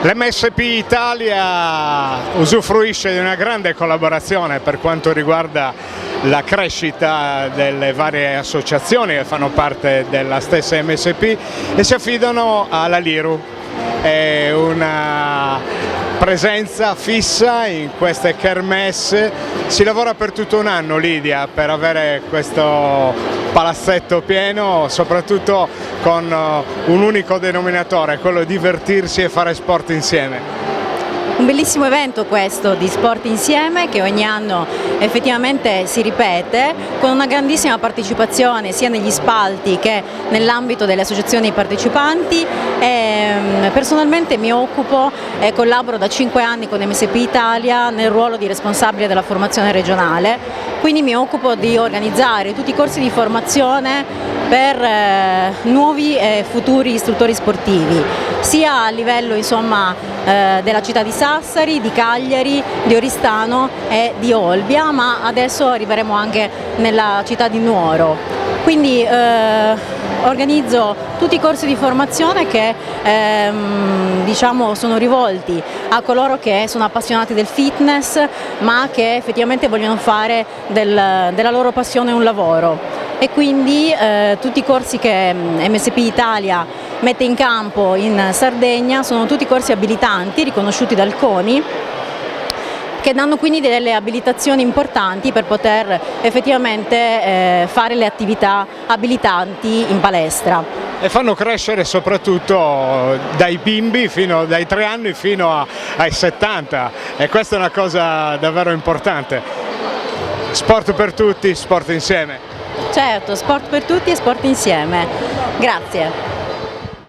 L'MSP Italia usufruisce di una grande collaborazione per quanto riguarda la crescita delle varie associazioni che fanno parte della stessa MSP e si affidano alla Liru. È una presenza fissa in queste kermesse. Si lavora per tutto un anno, Lidia, per avere questo palazzetto pieno, soprattutto con un unico denominatore, quello di divertirsi e fare sport insieme. Un bellissimo evento questo di Sport Insieme che ogni anno effettivamente si ripete con una grandissima partecipazione sia negli spalti che nell'ambito delle associazioni partecipanti. Personalmente mi occupo e collaboro da 5 anni con MSP Italia nel ruolo di responsabile della formazione regionale, quindi mi occupo di organizzare tutti i corsi di formazione per nuovi e futuri istruttori sportivi, sia a livello della città di Sassari, di Cagliari, di Oristano e di Olbia, ma adesso arriveremo anche nella città di Nuoro. Quindi organizzo tutti i corsi di formazione che sono rivolti a coloro che sono appassionati del fitness ma che effettivamente vogliono fare della loro passione un lavoro. E quindi tutti i corsi che MSP Italia mette in campo in Sardegna sono tutti corsi abilitanti riconosciuti dal CONI, che danno quindi delle abilitazioni importanti per poter effettivamente fare le attività abilitanti in palestra. E fanno crescere soprattutto dai bimbi dai 3 anni fino ai 70, e questa è una cosa davvero importante. Sport per tutti, sport insieme. Certo, sport per tutti e sport insieme. Grazie.